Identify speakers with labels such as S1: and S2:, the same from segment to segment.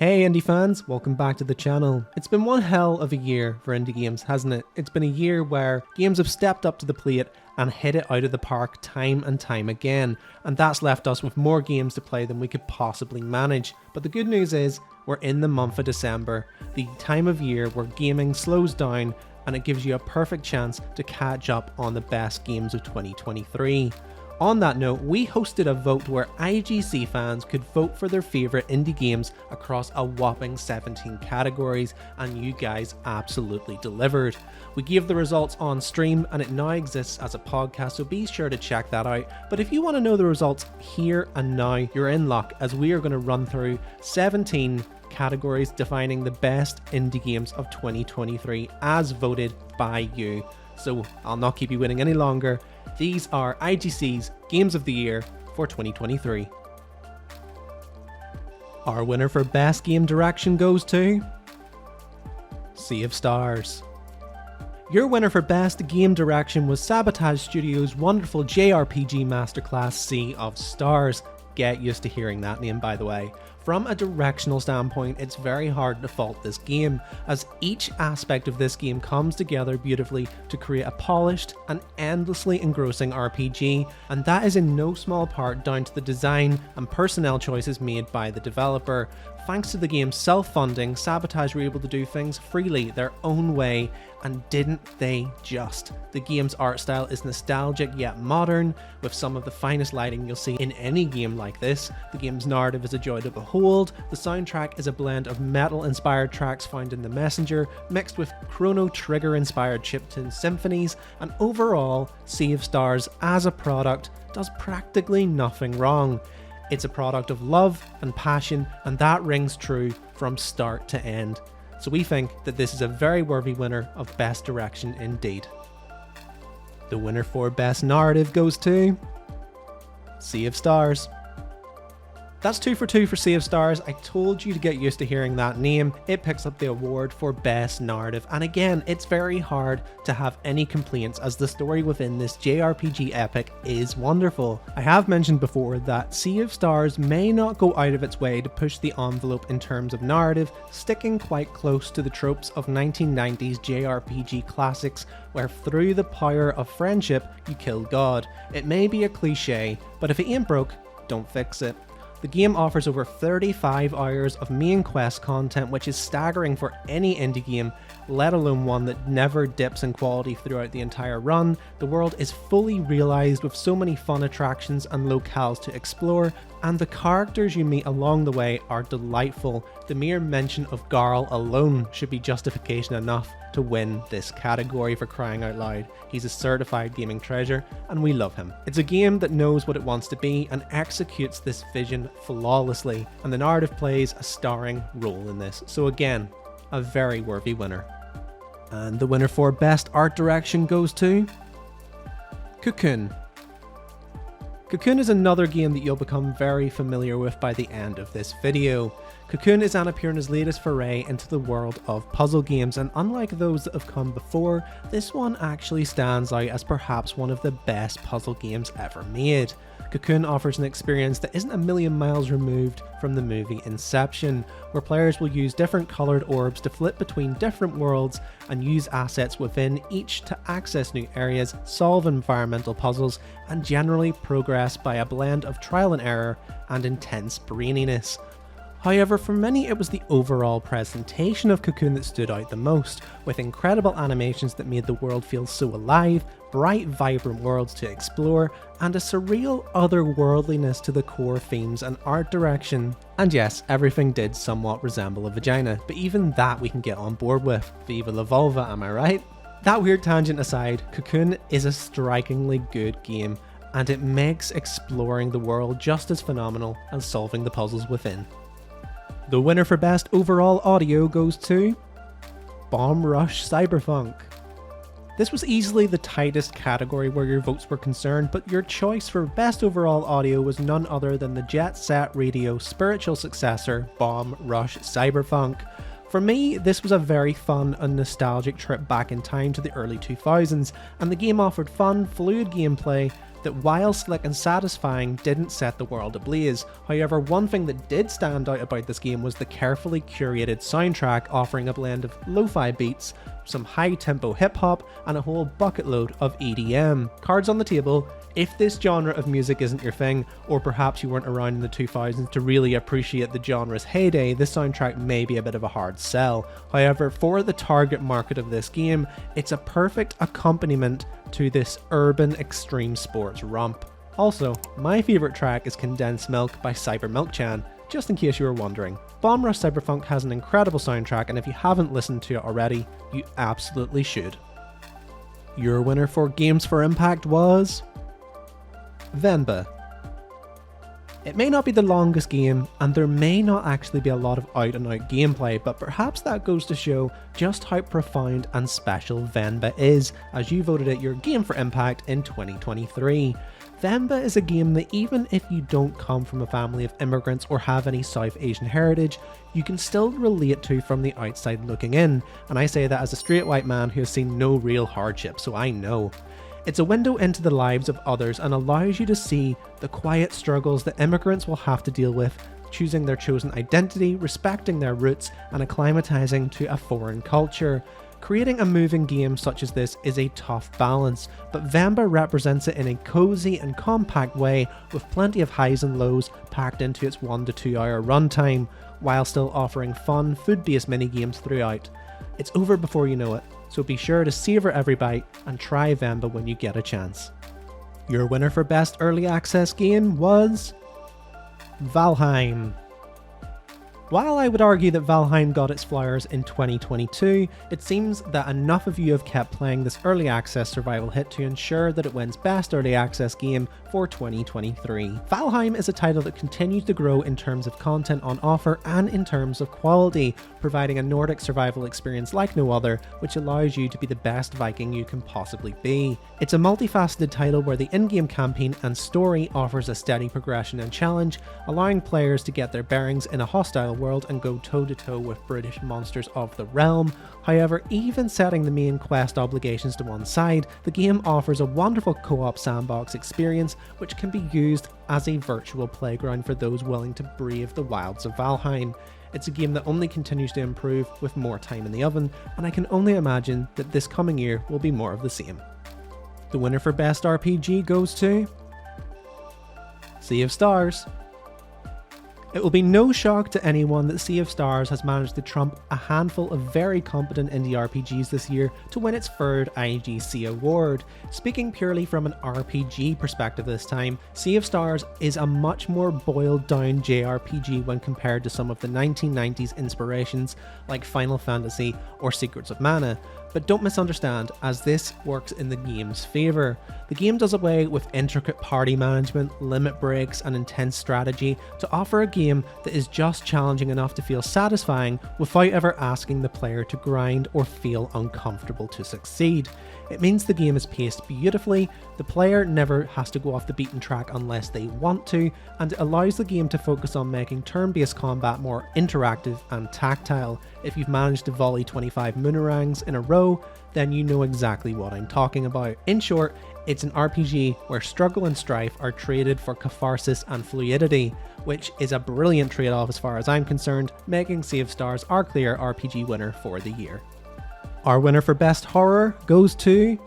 S1: Hey indie fans, welcome back to the channel. It's been one hell of a year for indie games, hasn't it? It's been a year where games have stepped up to the plate and hit it out of the park time and time again, and that's left us with more games to play than we could possibly manage. But the good news is, we're in the month of December, the time of year where gaming slows down and it gives you a perfect chance to catch up on the best games of 2023. On that note, we hosted a vote where IGC fans could vote for their favourite indie games across a whopping 17 categories, and you guys absolutely delivered. We gave the results on stream and it now exists as a podcast, so be sure to check that out. But if you want to know the results here and now, you're in luck, as we are going to run through 17 categories defining the best indie games of 2023 as voted by you. So I'll not keep you waiting any longer. These are IGC's Games of the Year for 2023. Our winner for Best Game Direction goes to Sea of Stars. Your winner for Best Game Direction was Sabotage Studios' wonderful JRPG masterclass Sea of Stars. Get used to hearing that name, by the way. From a directional standpoint, it's very hard to fault this game, as each aspect of this game comes together beautifully to create a polished and endlessly engrossing RPG, and that is in no small part down to the design and personnel choices made by the developer. Thanks to the game's self-funding, Sabotage were able to do things freely their own way, and didn't they just? The game's art style is nostalgic yet modern, with some of the finest lighting you'll see in any game like this. The game's narrative is a joy to behold. The soundtrack is a blend of metal-inspired tracks found in The Messenger, mixed with Chrono Trigger-inspired chiptune symphonies, and overall, Sea of Stars as a product does practically nothing wrong. It's a product of love and passion, and that rings true from start to end. So we think that this is a very worthy winner of Best Direction indeed. The winner for Best Narrative goes to Sea of Stars. That's 2 for 2 for Sea of Stars. I told you to get used to hearing that name. It picks up the award for Best Narrative, and again, it's very hard to have any complaints as the story within this JRPG epic is wonderful. I have mentioned before that Sea of Stars may not go out of its way to push the envelope in terms of narrative, sticking quite close to the tropes of 1990s JRPG classics where through the power of friendship you kill God. It may be a cliche, but if it ain't broke, don't fix it. The game offers over 35 hours of main quest content, which is staggering for any indie game, let alone one that never dips in quality throughout the entire run. The world is fully realised with so many fun attractions and locales to explore, and the characters you meet along the way are delightful. The mere mention of Garl alone should be justification enough to win this category, for crying out loud. He's a certified gaming treasure and we love him. It's a game that knows what it wants to be and executes this vision flawlessly, and the narrative plays a starring role in this. So again, a very worthy winner. And the winner for Best Art Direction goes to Cocoon. Cocoon is another game that you'll become very familiar with by the end of this video. Cocoon is Annapurna's latest foray into the world of puzzle games, and unlike those that have come before, this one actually stands out as perhaps one of the best puzzle games ever made. Cocoon offers an experience that isn't a million miles removed from the movie Inception, where players will use different coloured orbs to flip between different worlds and use assets within each to access new areas, solve environmental puzzles, and generally progress by a blend of trial and error and intense braininess. However, for many it was the overall presentation of Cocoon that stood out the most, with incredible animations that made the world feel so alive, bright vibrant worlds to explore, and a surreal otherworldliness to the core themes and art direction. And yes, everything did somewhat resemble a vagina, but even that we can get on board with. Viva la vulva, am I right? That weird tangent aside, Cocoon is a strikingly good game, and it makes exploring the world just as phenomenal as solving the puzzles within. The winner for Best Overall Audio goes to Bomb Rush Cyberpunk. This was easily the tightest category where your votes were concerned, but your choice for Best Overall Audio was none other than the Jet Set Radio spiritual successor, Bomb Rush Cyberpunk. For me, this was a very fun and nostalgic trip back in time to the early 2000s, and the game offered fun, fluid gameplay that while slick and satisfying didn't set the world ablaze. However, one thing that did stand out about this game was the carefully curated soundtrack, offering a blend of lo-fi beats, some high-tempo hip-hop, and a whole bucket load of EDM. Cards on the table, if this genre of music isn't your thing, or perhaps you weren't around in the 2000s to really appreciate the genre's heyday, this soundtrack may be a bit of a hard sell. However, for the target market of this game, it's a perfect accompaniment to this urban extreme sports romp. Also, my favourite track is Condensed Milk by Cyber Milk Chan, just in case you were wondering. Bomb Rush Cyberfunk has an incredible soundtrack, and if you haven't listened to it already, you absolutely should. Your winner for Games for Impact was Venba. It may not be the longest game, and there may not actually be a lot of out-and-out gameplay, but perhaps that goes to show just how profound and special Venba is, as you voted it your Game for Impact in 2023. Venba is a game that even if you don't come from a family of immigrants or have any South Asian heritage, you can still relate to from the outside looking in, and I say that as a straight white man who has seen no real hardship, so I know. It's a window into the lives of others and allows you to see the quiet struggles that immigrants will have to deal with, choosing their chosen identity, respecting their roots, and acclimatizing to a foreign culture. Creating a moving game such as this is a tough balance, but Venba represents it in a cozy and compact way, with plenty of highs and lows packed into its 1 to 2 hour runtime, while still offering fun, food-based minigames throughout. It's over before you know it, so be sure to savour every bite and try Venba when you get a chance. Your winner for Best Early Access Game was Valheim. While I would argue that Valheim got its flowers in 2022, it seems that enough of you have kept playing this early access survival hit to ensure that it wins Best Early Access Game for 2023. Valheim is a title that continues to grow in terms of content on offer and in terms of quality, providing a Nordic survival experience like no other, which allows you to be the best Viking you can possibly be. It's a multifaceted title where the in-game campaign and story offers a steady progression and challenge, allowing players to get their bearings in a hostile world and go toe-to-toe with British monsters of the realm. However, even setting the main quest obligations to one side, the game offers a wonderful co-op sandbox experience which can be used as a virtual playground for those willing to brave the wilds of Valheim. It's a game that only continues to improve with more time in the oven, and I can only imagine that this coming year will be more of the same. The winner for Best RPG goes to Sea of Stars. It will be no shock to anyone that Sea of Stars has managed to trump a handful of very competent indie RPGs this year to win its third IGC award. Speaking purely from an RPG perspective this time, Sea of Stars is a much more boiled down JRPG when compared to some of the 1990s inspirations like Final Fantasy or Secrets of Mana. But don't misunderstand, as this works in the game's favour. The game does away with intricate party management, limit breaks, and intense strategy to offer a game that is just challenging enough to feel satisfying without ever asking the player to grind or feel uncomfortable to succeed. It means the game is paced beautifully, the player never has to go off the beaten track unless they want to, and it allows the game to focus on making turn-based combat more interactive and tactile. If you've managed to volley 25 moonerangs in a row, then you know exactly what I'm talking about. In short, it's an RPG where struggle and strife are traded for catharsis and fluidity, which is a brilliant trade-off as far as I'm concerned, making Sea of Stars our clear RPG winner for the year. Our winner for Best Horror goes to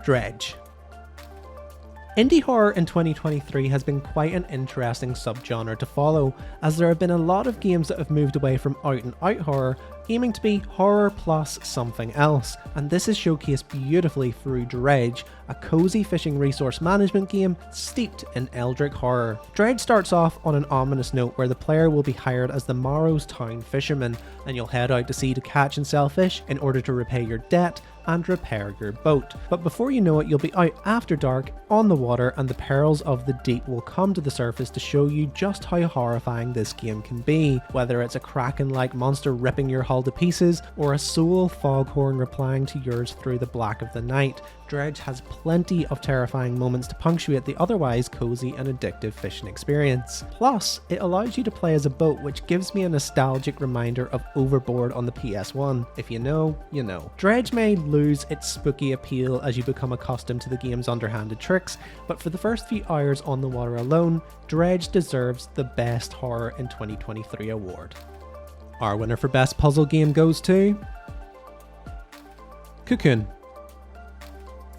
S1: Dredge. Indie horror in 2023 has been quite an interesting subgenre to follow, as there have been a lot of games that have moved away from out-and-out horror, aiming to be horror plus something else, and this is showcased beautifully through Dredge, a cozy fishing resource management game steeped in eldritch horror. Dredge starts off on an ominous note where the player will be hired as the Morrow's Town fisherman, and you'll head out to sea to catch and sell fish in order to repay your debt and repair your boat. But before you know it, you'll be out after dark on the water, and the perils of the deep will come to the surface to show you just how horrifying this game can be, whether it's a kraken-like monster ripping your hull to pieces or a soul foghorn replying to yours through the black of the night. Dredge has plenty of terrifying moments to punctuate the otherwise cozy and addictive fishing experience. Plus, it allows you to play as a boat, which gives me a nostalgic reminder of Overboard on the PS1. If you know, you know. Dredge may lose its spooky appeal as you become accustomed to the game's underhanded tricks, but for the first few hours on the water alone, Dredge deserves the Best Horror in 2023 award. Our winner for Best Puzzle Game goes to Cocoon.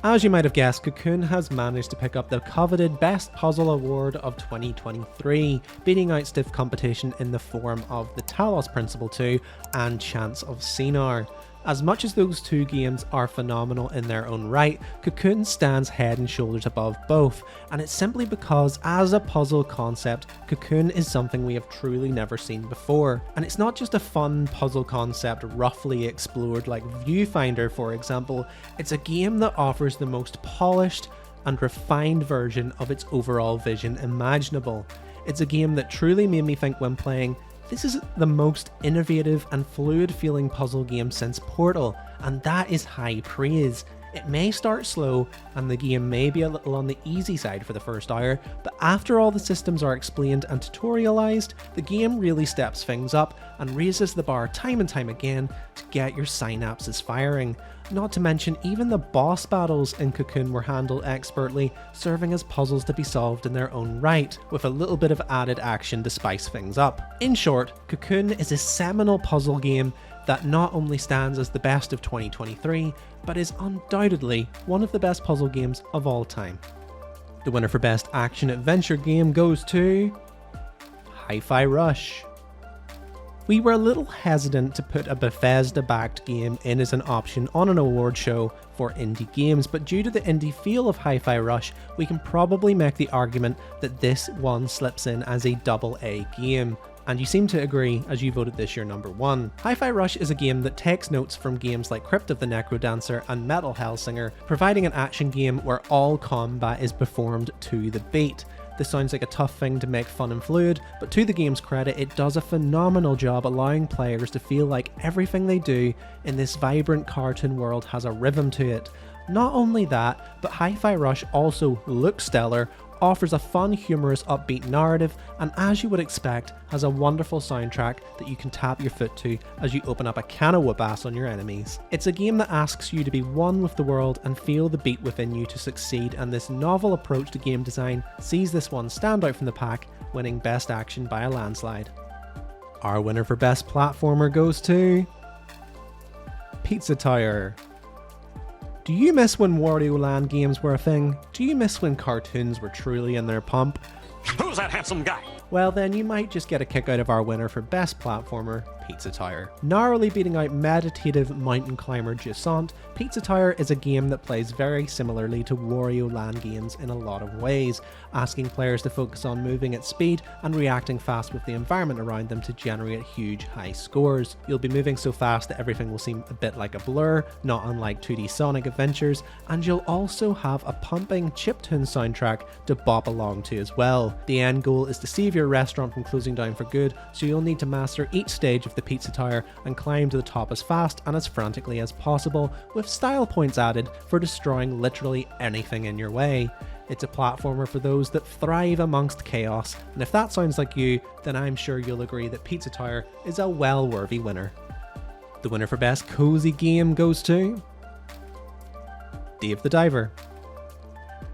S1: As you might have guessed, Cocoon has managed to pick up the coveted Best Puzzle Award of 2023, beating out stiff competition in the form of the Talos Principle 2 and Chance of Sinar. As much as those two games are phenomenal in their own right, Cocoon stands head and shoulders above both, and it's simply because as a puzzle concept, Cocoon is something we have truly never seen before. And it's not just a fun puzzle concept roughly explored like Viewfinder, for example, it's a game that offers the most polished and refined version of its overall vision imaginable. It's a game that truly made me think when playing, this is the most innovative and fluid feeling puzzle game since Portal, and that is high praise. It may start slow and the game may be a little on the easy side for the first hour, but after all the systems are explained and tutorialized, the game really steps things up and raises the bar time and time again to get your synapses firing. Not to mention, even the boss battles in Cocoon were handled expertly, serving as puzzles to be solved in their own right, with a little bit of added action to spice things up. In short, Cocoon is a seminal puzzle game that not only stands as the best of 2023, but is undoubtedly one of the best puzzle games of all time. The winner for Best Action Adventure Game goes to Hi-Fi Rush. We were a little hesitant to put a Bethesda-backed game in as an option on an award show for indie games, but due to the indie feel of Hi-Fi Rush, we can probably make the argument that this one slips in as a AA game. And you seem to agree as you voted this your number one. Hi-Fi Rush is a game that takes notes from games like Crypt of the Necrodancer and Metal Hellsinger, providing an action game where all combat is performed to the beat. This sounds like a tough thing to make fun and fluid, but to the game's credit, it does a phenomenal job allowing players to feel like everything they do in this vibrant cartoon world has a rhythm to it. Not only that, but Hi-Fi Rush also looks stellar, offers a fun, humorous, upbeat narrative, and as you would expect, has a wonderful soundtrack that you can tap your foot to as you open up a can of whoop-ass on your enemies. It's a game that asks you to be one with the world and feel the beat within you to succeed, and this novel approach to game design sees this one stand out from the pack, winning Best Action by a landslide. Our winner for Best Platformer goes to Pizza Tower. Do you miss when Wario Land games were a thing? Do you miss when cartoons were truly in their pomp?
S2: Who's that handsome guy?
S1: Well then, you might just get a kick out of our winner for Best Platformer, Pizza Tower. Narrowly beating out meditative mountain climber Jusant, Pizza Tower is a game that plays very similarly to Wario Land games in a lot of ways, asking players to focus on moving at speed and reacting fast with the environment around them to generate huge high scores. You'll be moving so fast that everything will seem a bit like a blur, not unlike 2D Sonic Adventures, and you'll also have a pumping chiptune soundtrack to bop along to as well. The end goal is to save your restaurant from closing down for good, so you'll need to master each stage of the Pizza Tower and climb to the top as fast and as frantically as possible, with style points added for destroying literally anything in your way. It's a platformer for those that thrive amongst chaos, and if that sounds like you, then I'm sure you'll agree that Pizza Tower is a well-worthy winner. The winner for Best Cozy Game goes to Dave the Diver.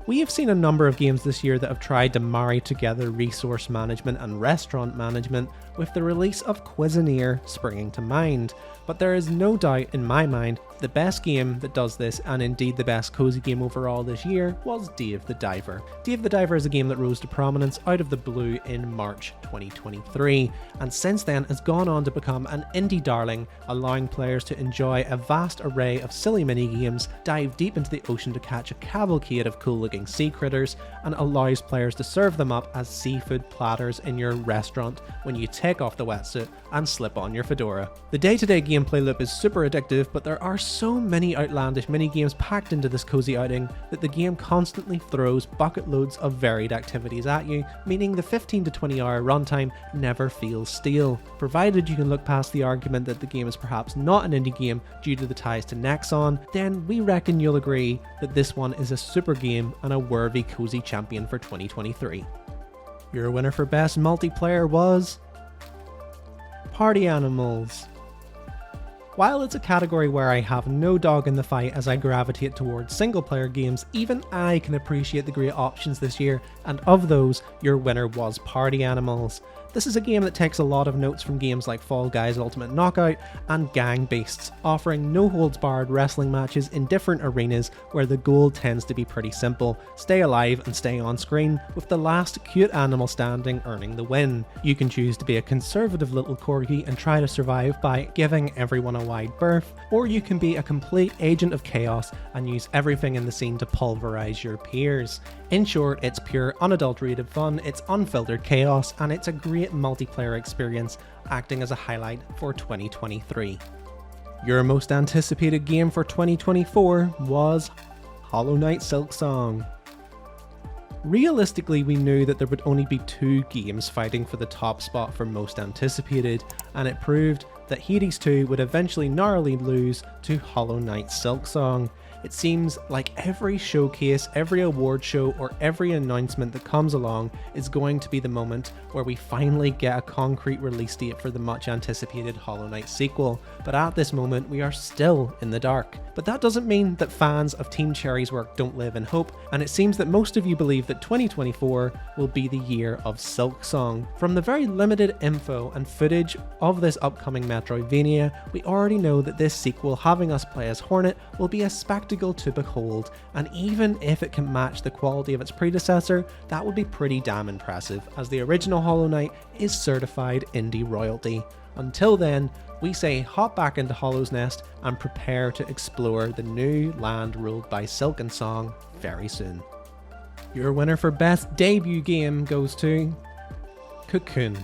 S1: We have seen a number of games this year that have tried to marry together resource management and restaurant management, with the release of Cuisineer springing to mind, but there is no doubt in my mind the best game that does this, and indeed the best cozy game overall this year, was Dave the Diver. Dave the Diver is a game that rose to prominence out of the blue in March 2023, and since then has gone on to become an indie darling, allowing players to enjoy a vast array of silly mini-games, dive deep into the ocean to catch a cavalcade of cool-looking sea critters, and allows players to serve them up as seafood platters in your restaurant when you take off the wetsuit and slip on your fedora. The day-to-day gameplay loop is super addictive, but there are so many outlandish mini-games packed into this cozy outing that the game constantly throws bucket loads of varied activities at you, meaning the 15 to 20 hour runtime never feels stale. Provided you can look past the argument that the game is perhaps not an indie game due to the ties to Nexon, then we reckon you'll agree that this one is a super game and a worthy cozy champion for 2023. Your winner for Best Multiplayer was Party Animals. While it's a category where I have no dog in the fight as I gravitate towards single player games, even I can appreciate the great options this year, and of those, your winner was Party Animals. This is a game that takes a lot of notes from games like Fall Guys Ultimate Knockout and Gang Beasts, offering no-holds-barred wrestling matches in different arenas where the goal tends to be pretty simple: stay alive and stay on screen, with the last cute animal standing earning the win. You can choose to be a conservative little corgi and try to survive by giving everyone a wide berth, or you can be a complete agent of chaos and use everything in the scene to pulverize your peers. In short, it's pure unadulterated fun, it's unfiltered chaos, and it's a great multiplayer experience, acting as a highlight for 2023. Your most anticipated game for 2024 was Hollow Knight Silksong. Realistically, we knew that there would only be 2 games fighting for the top spot for most anticipated, and it proved that Hades 2 would eventually narrowly lose to Hollow Knight Silksong. It seems like every showcase, every award show, or every announcement that comes along is going to be the moment where we finally get a concrete release date for the much anticipated Hollow Knight sequel, but at this moment we are still in the dark. But that doesn't mean that fans of Team Cherry's work don't live in hope, and it seems that most of you believe that 2024 will be the year of Silksong. From the very limited info and footage of this upcoming Metroidvania, we already know that this sequel, having us play as Hornet, will be a spectacle to behold, and even if it can match the quality of its predecessor, that would be pretty damn impressive, as the original Hollow Knight is certified indie royalty. Until then, we say hop back into Hollow's Nest and prepare to explore the new land ruled by Silken Song very soon. Your winner for best debut game goes to Cocoon.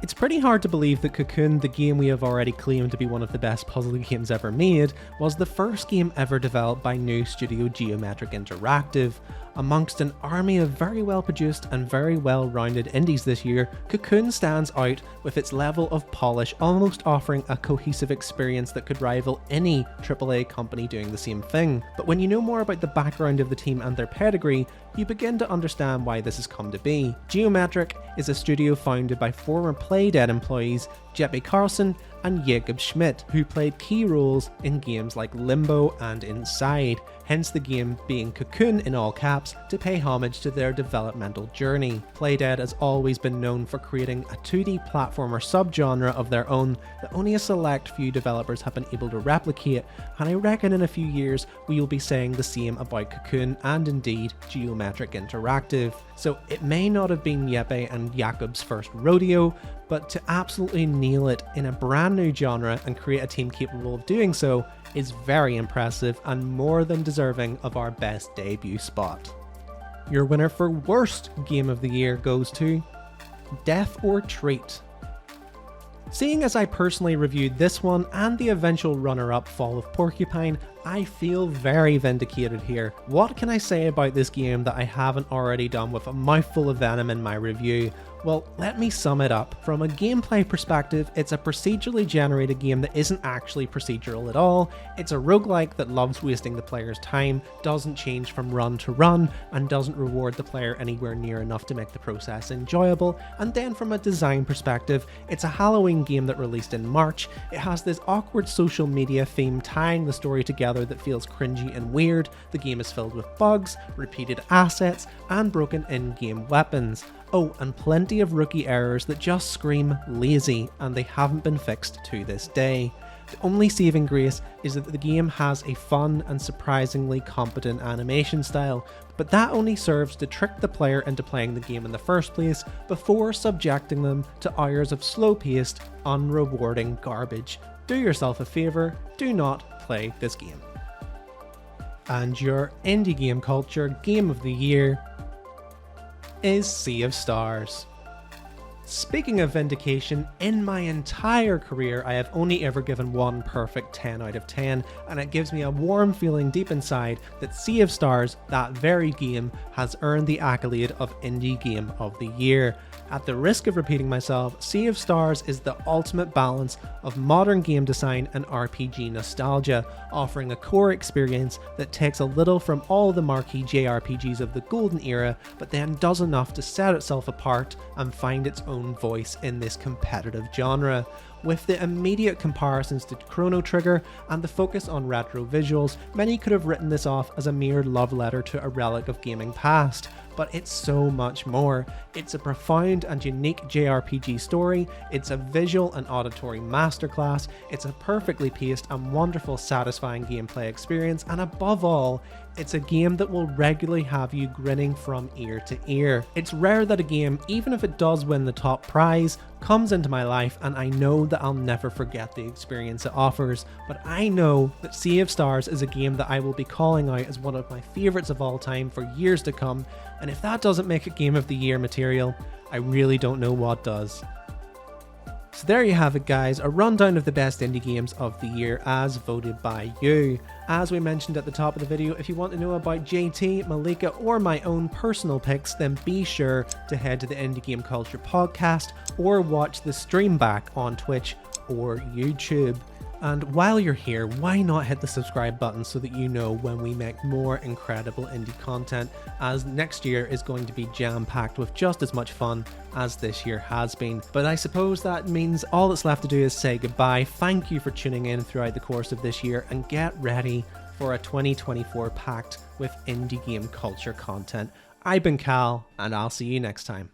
S1: It's pretty hard to believe that Cocoon, the game we have already claimed to be one of the best puzzle games ever made, was the first game ever developed by new studio Geometric Interactive. Amongst an army of very well produced and very well rounded indies this year, Cocoon stands out with its level of polish, almost offering a cohesive experience that could rival any AAA company doing the same thing. But when you know more about the background of the team and their pedigree, you begin to understand why this has come to be. Geometric is a studio founded by former Playdead employees Jeppe Carlsen and Jacob Schmidt, who played key roles in games like Limbo and Inside, hence the game being Cocoon in all caps to pay homage to their developmental journey. Playdead has always been known for creating a 2D platformer subgenre of their own that only a select few developers have been able to replicate, and I reckon in a few years we will be saying the same about Cocoon and indeed Geometric Interactive. So it may not have been Jeppe and Jacob's first rodeo, but to absolutely nail it in a brand new genre and create a team capable of doing so is very impressive and more than deserving of our best debut spot. Your winner for worst game of the year goes to Death or Treat. Seeing as I personally reviewed this one and the eventual runner-up Fall of Porcupine, I feel very vindicated here. What can I say about this game that I haven't already done with a mouthful of venom in my review? Well, let me sum it up. From a gameplay perspective, it's a procedurally generated game that isn't actually procedural at all. It's a roguelike that loves wasting the player's time, doesn't change from run to run, and doesn't reward the player anywhere near enough to make the process enjoyable. And then from a design perspective, it's a Halloween game that released in March. It has this awkward social media theme tying the story together that feels cringy and weird. The game is filled with bugs, repeated assets, and broken in-game weapons. Oh, and plenty of rookie errors that just scream lazy, and they haven't been fixed to this day. The only saving grace is that the game has a fun and surprisingly competent animation style, but that only serves to trick the player into playing the game in the first place before subjecting them to hours of slow-paced, unrewarding garbage. Do yourself a favour, do not play this game. And your indie game culture game of the year is Sea of Stars. Speaking of vindication, in my entire career I have only ever given one perfect 10 out of 10, and it gives me a warm feeling deep inside that Sea of Stars, that very game, has earned the accolade of Indie Game of the Year. At the risk of repeating myself, Sea of Stars is the ultimate balance of modern game design and RPG nostalgia, offering a core experience that takes a little from all the marquee JRPGs of the golden era, but then does enough to set itself apart and find its own voice in this competitive genre. With the immediate comparisons to Chrono Trigger and the focus on retro visuals, many could have written this off as a mere love letter to a relic of gaming past. But it's so much more. It's a profound and unique JRPG story, it's a visual and auditory masterclass, it's a perfectly paced and wonderful satisfying gameplay experience, and above all, it's a game that will regularly have you grinning from ear to ear. It's rare that a game, even if it does win the top prize, comes into my life and I know that I'll never forget the experience it offers, but I know that Sea of Stars is a game that I will be calling out as one of my favourites of all time for years to come, and if that doesn't make it Game of the Year material, I really don't know what does. So there you have it guys, a rundown of the best indie games of the year as voted by you. As we mentioned at the top of the video, if you want to know about JT, Malika or my own personal picks, then be sure to head to the Indie Game Culture podcast or watch the stream back on Twitch or YouTube. And while you're here, why not hit the subscribe button so that you know when we make more incredible indie content, as next year is going to be jam-packed with just as much fun as this year has been. But I suppose that means all that's left to do is say goodbye. Thank you for tuning in throughout the course of this year, and get ready for a 2024 packed with indie game culture content. I've been Cal, and I'll see you next time.